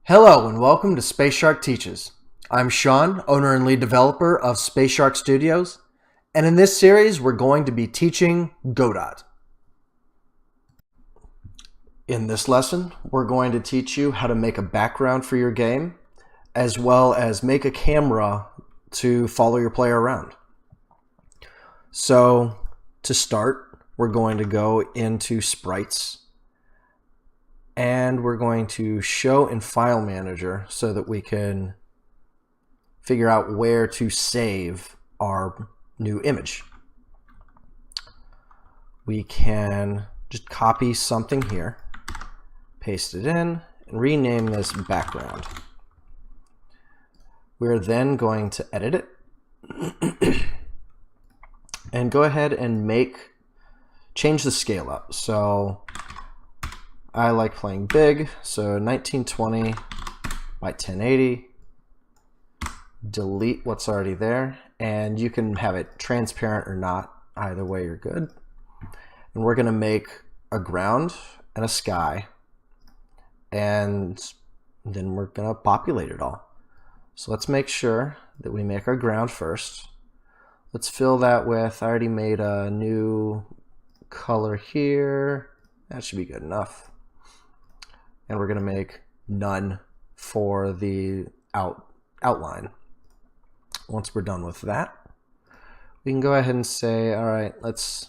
Hello and welcome to Space Shark Teaches. I'm Sean, owner and lead developer of Space Shark Studios, and in this series we're going to be teaching Godot. In this lesson, we're going to teach you how to make a background for your game, as well as make a camera to follow your player around. So, to start, we're going to go into Sprites, and we're going to show in File Manager so that we can figure out where to save our new image. We can just copy something here, paste it in, and rename this background. We're then going to edit it and go ahead and change the scale up. So I like playing big, so 1920 by 1080. Delete what's already there, and you can have it transparent or not. Either way, you're good. And we're going to make a ground and a sky, and then we're going to populate it all. So let's make sure that we make our ground first. Let's fill that with, I already made a new color here. That should be good enough. And we're going to make none for the outline. Once we're done with that, we can go ahead and say, all right, let's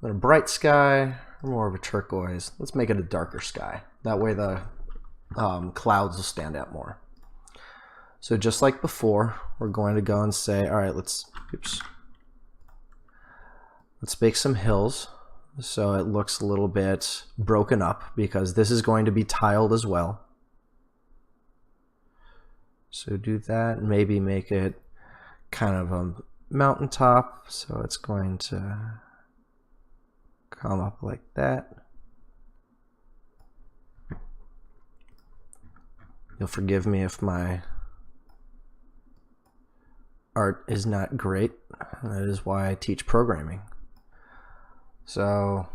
go a bright sky or more of a turquoise. Let's make it a darker sky. That way the clouds will stand out more. So just like before, we're going to go and say, all right, let's make some hills. So it looks a little bit broken up because this is going to be tiled as well. So do that and maybe make it kind of a mountaintop. So it's going to come up like that. You'll forgive me if my art is not great. That is why I teach programming. So,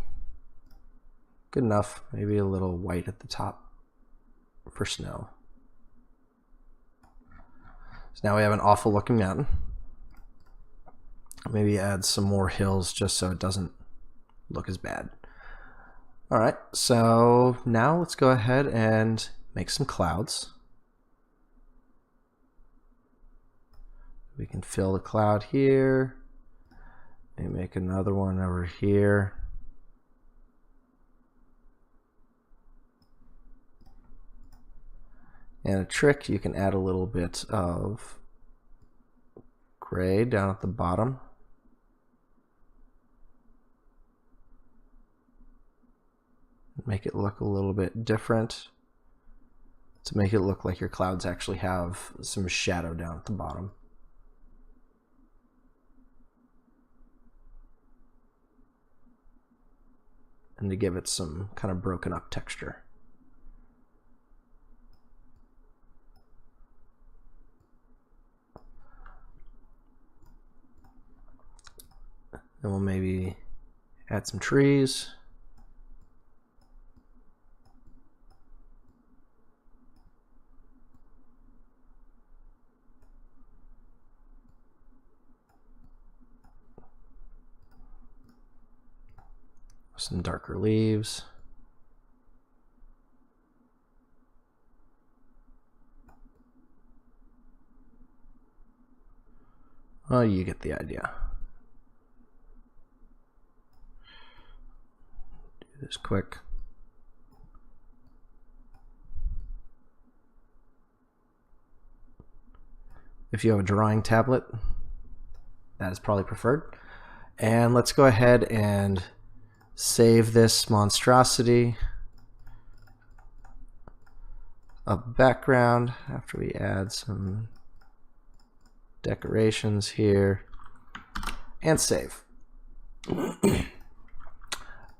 good enough. Maybe a little white at the top for snow. So now we have an awful looking mountain. Maybe add some more hills just so it doesn't look as bad. Alright, so now let's go ahead and make some clouds. We can fill the cloud here. And make another one over here. And a trick, you can add a little bit of gray down at the bottom. Make it look a little bit different to make it look like your clouds actually have some shadow down at the bottom. And to give it some kind of broken up texture. Then we'll maybe add some trees. Some darker leaves. Oh, you get the idea. Do this quick. If you have a drawing tablet, that is probably preferred. And let's go ahead and save this monstrosity of background after we add some decorations here and save.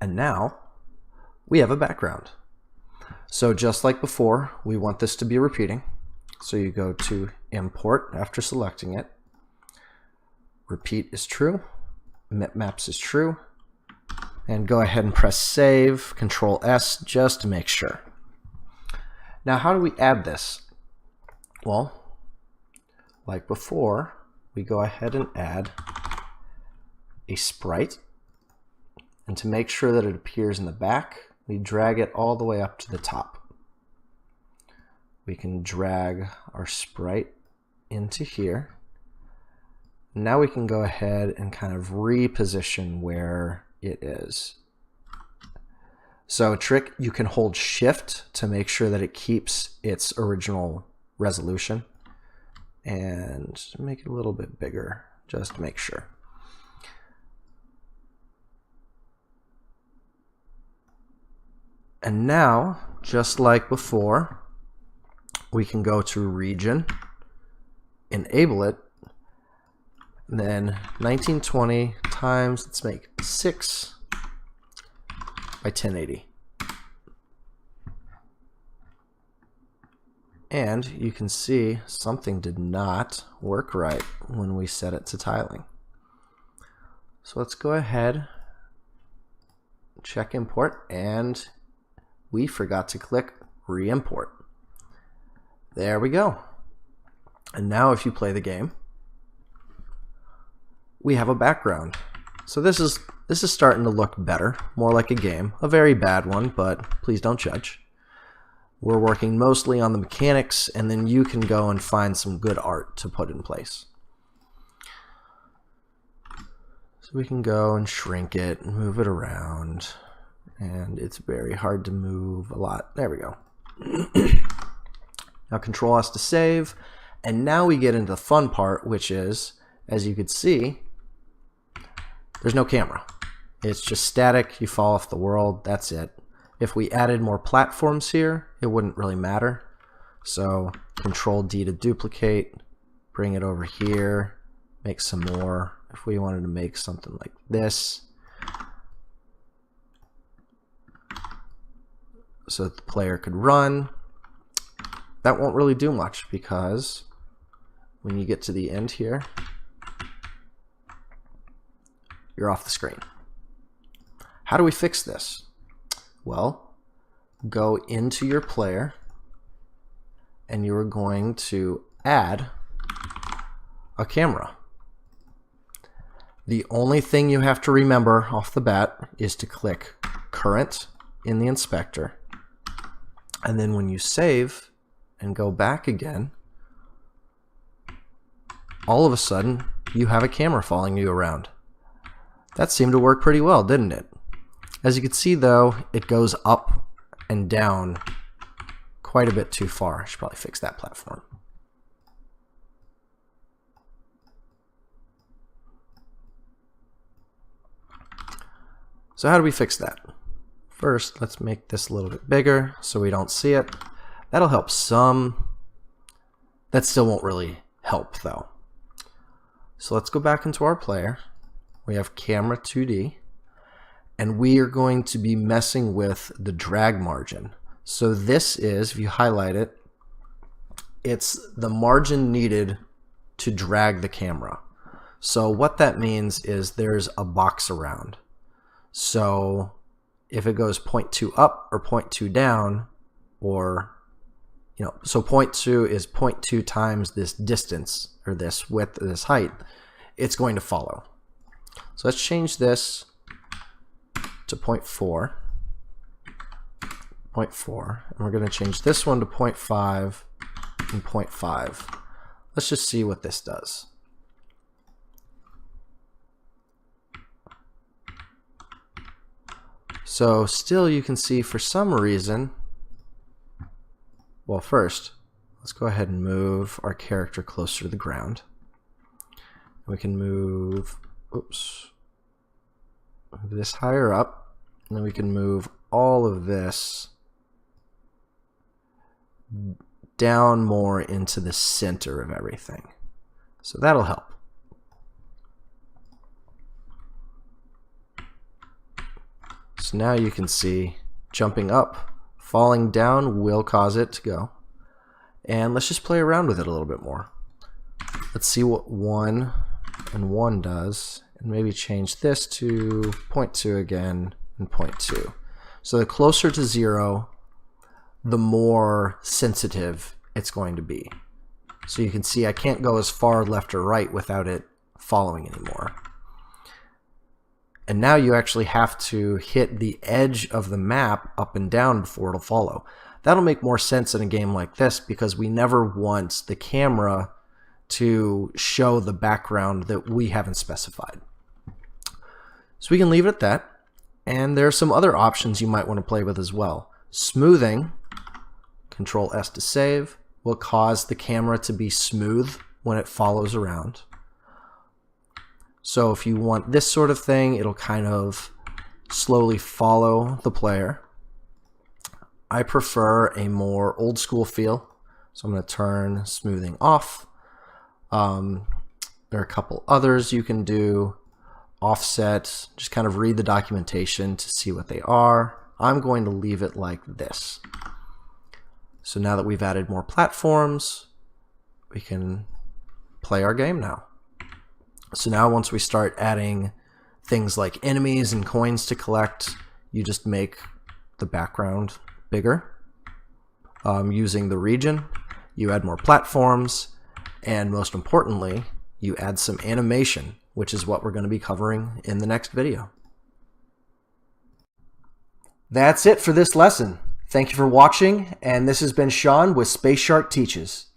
And now we have a background. So just like before, we want this to be repeating. So you go to import after selecting it. Repeat is true. Maps is true. And go ahead and press save, Control S, just to make sure. Now, how do we add this? Well, like before, we go ahead and add a sprite. And to make sure that it appears in the back, we drag it all the way up to the top. We can drag our sprite into here. Now we can go ahead and kind of reposition where it is. So a trick, you can hold shift to make sure that it keeps its original resolution, and make it a little bit bigger just to make sure. And now, just like before, we can go to region, enable it, and then 1920 times, let's make 6 by 1080. And you can see something did not work right when we set it to tiling. So let's go ahead, check import, and we forgot to click re-import. There we go. And now if you play the game, we have a background. So this is starting to look better, more like a game. A very bad one, but please don't judge. We're working mostly on the mechanics, and then you can go and find some good art to put in place. So we can go and shrink it and move it around, and it's very hard to move a lot. There we go. Now Control has to save, and now we get into the fun part, which is, as you can see, there's no camera. It's just static. You fall off the world. That's it. If we added more platforms here, it wouldn't really matter. So Control D to duplicate, bring it over here, make some more. If we wanted to make something like this, so that the player could run, that won't really do much, because when you get to the end here, you're off the screen. How do we fix this? Well, go into your player, and you are going to add a camera. The only thing you have to remember off the bat is to click current in the inspector, and then when you save and go back again, all of a sudden you have a camera following you around. That seemed to work pretty well, didn't it? As you can see though, it goes up and down quite a bit too far. I should probably fix that platform. So how do we fix that? First, let's make this a little bit bigger so we don't see it. That'll help some. That still won't really help though. So let's go back into our player. We have camera 2D, and we are going to be messing with the drag margin. So this is, if you highlight it, it's the margin needed to drag the camera. So what that means is there's a box around. So if it goes 0.2 up or 0.2 down, or, you know, so 0.2 is 0.2 times this distance, or this width, or this height, it's going to follow. So let's change this to 0.4, and we're going to change this one to 0.5 and 0.5. Let's just see what this does. So still you can see for some reason, well, first let's go ahead and move our character closer to the ground. We can move, oops, move this higher up, and then we can move all of this down more into the center of everything. So that'll help. So now you can see jumping up, falling down will cause it to go. And let's just play around with it a little bit more. Let's see what 1 and 1 does, and maybe change this to 0.2 again and 0.2. So the closer to 0, the more sensitive it's going to be. So you can see I can't go as far left or right without it following anymore. And now you actually have to hit the edge of the map up and down before it'll follow. That'll make more sense in a game like this because we never want the camera to show the background that we haven't specified. So we can leave it at that. And there are some other options you might want to play with as well. Smoothing, Control S to save, will cause the camera to be smooth when it follows around. So if you want this sort of thing, it'll kind of slowly follow the player. I prefer a more old school feel, so I'm going to turn smoothing off. There are a couple others you can do. Offset, just kind of read the documentation to see what they are. I'm going to leave it like this. So now that we've added more platforms, we can play our game now. So now once we start adding things like enemies and coins to collect, you just make the background bigger. Using the region, you add more platforms, and most importantly, you add some animation, which is what we're going to be covering in the next video. That's it for this lesson. Thank you for watching, and this has been Sean with Space Shark Teaches.